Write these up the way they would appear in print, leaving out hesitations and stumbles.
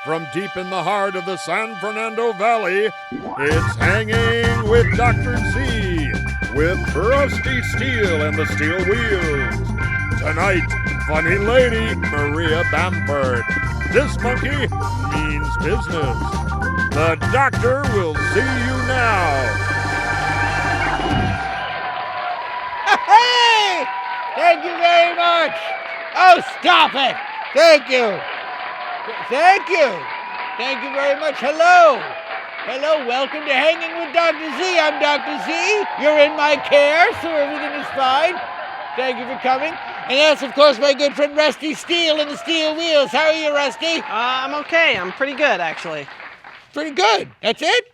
From deep in the heart of the San Fernando Valley, it's Hanging with Dr. Z, with Rusty Steel and the Steel Wheels. Tonight, funny lady Maria Bamford. This monkey means business. The doctor will see you now. Hey! Thank you very much. Oh, stop it. Thank you. Thank you. Thank you very much. Hello. Hello. Welcome to Hanging with Dr. Z. I'm Dr. Z. You're in my care, so everything is fine. Thank you for coming. And that's, of course, my good friend Rusty Steel and the Steel Wheels. How are you, Rusty? I'm okay. I'm pretty good, actually. Pretty good. That's it?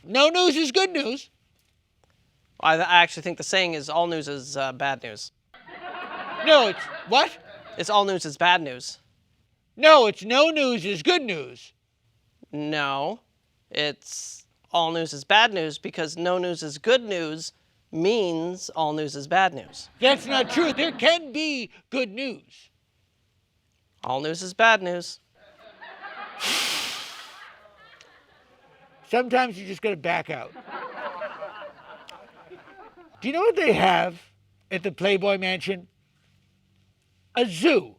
No news is good news. I actually think the saying is all news is bad news. No, it's what? It's all news is bad news. No, it's no news is good news. No, it's all news is bad news because no news is good news means all news is bad news. That's not true. There can be good news. All news is bad news. Sometimes you just got to back out. Do you know what they have at the Playboy Mansion? A zoo.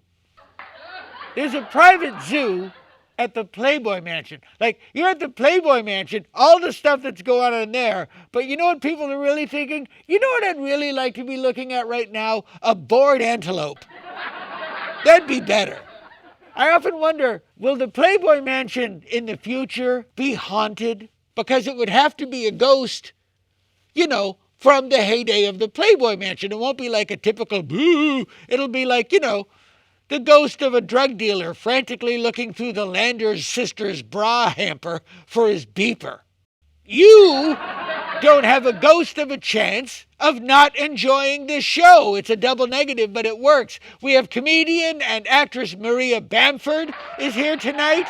There's a private zoo at the Playboy Mansion. Like, you're at the Playboy Mansion, all the stuff that's going on in there, but you know what people are really thinking? You know what I'd really like to be looking at right now? A bored antelope. That'd be better. I often wonder, will the Playboy Mansion in the future be haunted? Because it would have to be a ghost, you know, from the heyday of the Playboy Mansion. It won't be like a typical boo. It'll be like, you know, the ghost of a drug dealer frantically looking through the Landers sister's bra hamper for his beeper. You don't have a ghost of a chance of not enjoying this show. It's a double negative, but it works. We have comedian and actress Maria Bamford is here tonight.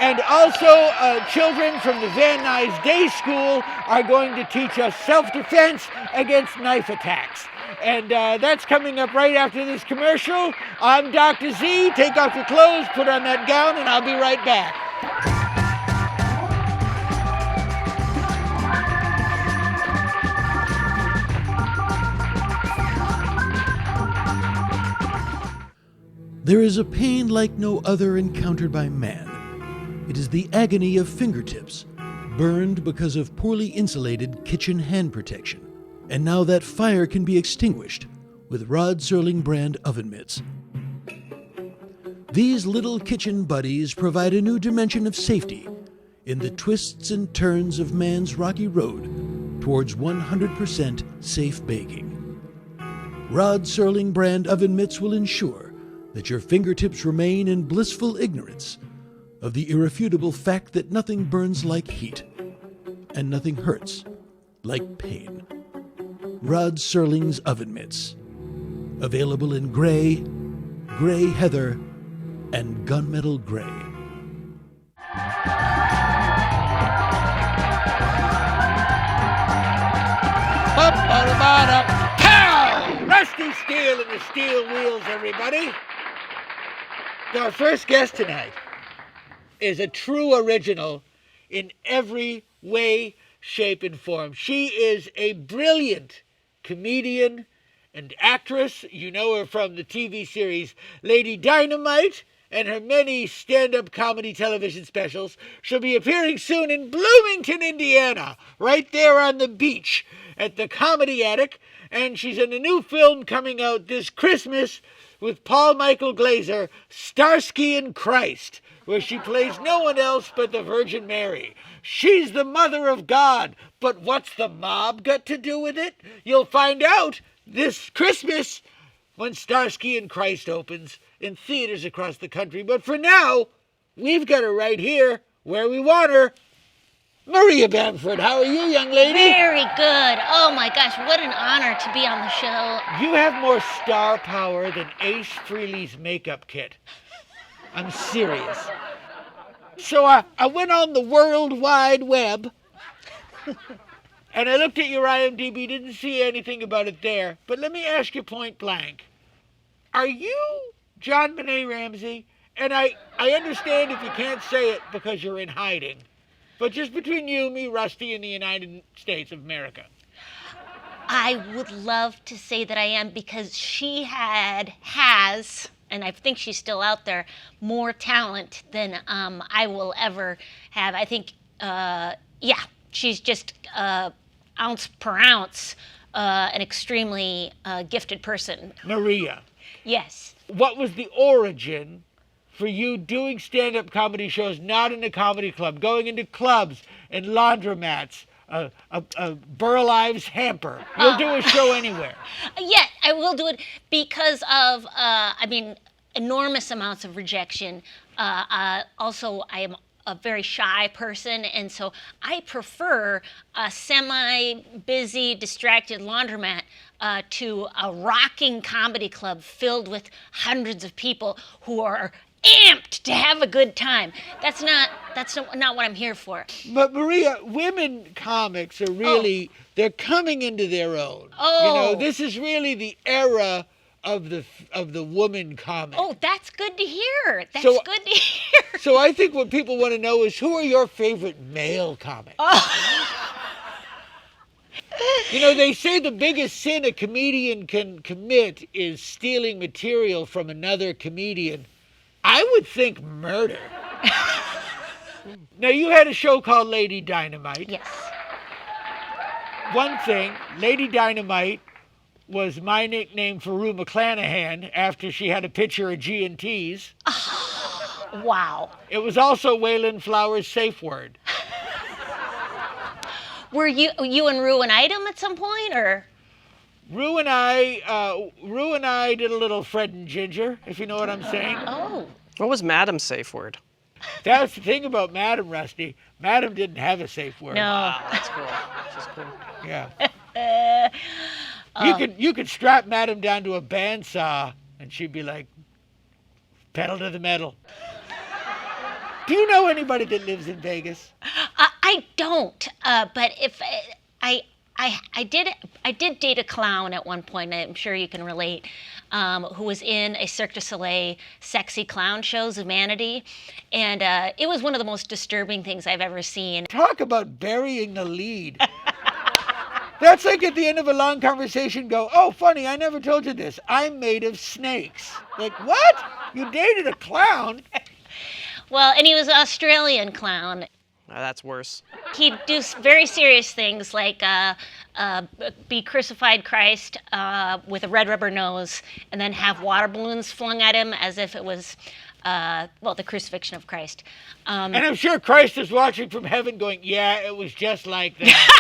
And also, children from the Van Nuys Day School are going to teach us self-defense against knife attacks. And that's coming up right after this commercial. I'm Dr. Z. Take off your clothes, put on that gown, and I'll be right back. There is a pain like no other encountered by man. It is the agony of fingertips, burned because of poorly insulated kitchen hand protection. And now that fire can be extinguished with Rod Serling brand oven mitts. These little kitchen buddies provide a new dimension of safety in the twists and turns of man's rocky road towards 100% safe baking. Rod Serling brand oven mitts will ensure that your fingertips remain in blissful ignorance of the irrefutable fact that nothing burns like heat and nothing hurts like pain. Rod Serling's oven mitts. Available in gray, gray heather, and gunmetal gray. Pow! Rusty Steel and the Steel Wheels, everybody. Our first guest tonight is a true original in every way, shape, and form. She is a brilliant comedian and actress. You know her from the TV series Lady Dynamite and her many stand-up comedy television specials. She'll be appearing soon in Bloomington, Indiana, right there on the beach at the Comedy Attic. And she's in a new film coming out this Christmas with Paul Michael Glaser, Starsky and Christ, where she plays no one else but the Virgin Mary. She's the mother of God, but what's the mob got to do with it? You'll find out this Christmas when Starsky and Christ opens in theaters across the country. But for now, we've got her right here where we want her. Maria Bamford, how are you, young lady? Very good. Oh my gosh, what an honor to be on the show. You have more star power than Ace Frehley's makeup kit. I'm serious. So I went on the World Wide Web and I looked at your IMDb, didn't see anything about it there. But let me ask you point blank. Are you John Benet Ramsey and I understand if you can't say it because you're in hiding, but just between you, me, Rusty, and the United States of America. I would love to say that I am because she has, and I think she's still out there, more talent than I will ever have. I think, she's just ounce per ounce an extremely gifted person. Maria, Yes. what was the origin for you doing stand-up comedy shows not in a comedy club, going into clubs and laundromats, Burl Ives hamper? You'll do a show anywhere. Yeah, I will do it because of, enormous amounts of rejection. Also, I am a very shy person, and so I prefer a semi-busy, distracted laundromat to a rocking comedy club filled with hundreds of people who are amped to have a good time. That's not what I'm here for. But Maria, women comics are really, they're coming into their own. Oh. This is really the era of the woman comic. Oh, that's good to hear. That's So- good to hear. So I think what people want to know is, who are your favorite male comics? They say the biggest sin a comedian can commit is stealing material from another comedian. I would think murder. Now, you had a show called Lady Dynamite. Yes. One thing, Lady Dynamite was my nickname for Rue McClanahan after she had a picture of G&T's. Wow. It was also Waylon Flowers' safe word. Were you and Rue an item at some point, or? Rue and I did a little Fred and Ginger, if you know what I'm saying. Oh. What was Madam's safe word? That's the thing about Madam, Rusty. Madam didn't have a safe word. No. That's cool. Just cool. Yeah. You could strap Madam down to a bandsaw, and she'd be like, pedal to the metal. Do you know anybody that lives in Vegas? I don't. But if I did date a clown at one point. I'm sure you can relate. Who was in a Cirque du Soleil sexy clown show, Zumanity, and it was one of the most disturbing things I've ever seen. Talk about burying the lead. That's like at the end of a long conversation go, oh, funny, I never told you this. I'm made of snakes. Like, what? You dated a clown? Well, and he was an Australian clown. That's worse. He'd do very serious things like be crucified Christ with a red rubber nose, and then have water balloons flung at him as if it was, the crucifixion of Christ. And I'm sure Christ is watching from heaven going, yeah, it was just like that.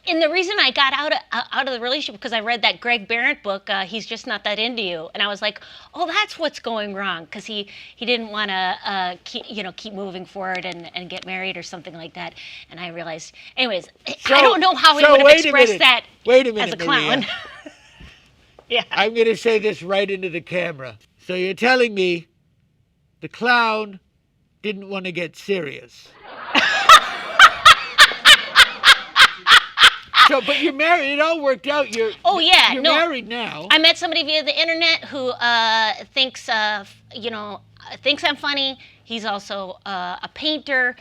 And the reason I got out of the relationship because I read that Greg Behrendt book, He's Just Not That Into You, and I was like, oh, that's what's going wrong, because he didn't want to keep moving forward and get married or something like that, and I realized, anyways, I don't know how he would have expressed that as a clown. Maria. Yeah. I'm going to say this right into the camera. So you're telling me the clown didn't want to get serious. But you're married. It all worked out. You're married now. I met somebody via the internet who thinks I'm funny. He's also a painter.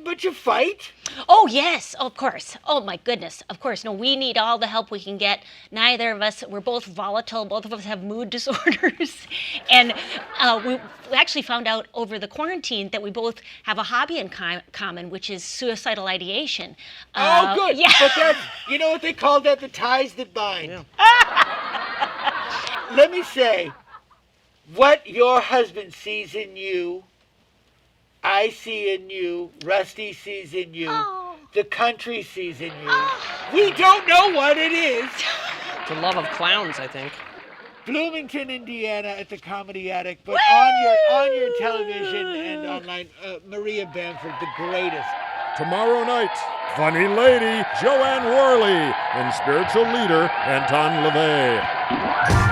But you fight? Oh, yes, of course. Oh, my goodness, of course. No, we need all the help we can get. Neither of us, we're both volatile. Both of us have mood disorders. And we actually found out over the quarantine that we both have a hobby in common, which is suicidal ideation. Oh, good. Yeah. But that's, you know what they call that? The ties that bind. Yeah. Let me say, what your husband sees in you, I see in you, Rusty sees in you, the country sees in you. We don't know what it is. The love of clowns, I think. Bloomington, Indiana, at the Comedy Attic, but on your television and online, Maria Bamford, the greatest. Tomorrow night, funny lady Joanne Worley and spiritual leader Anton LaVey.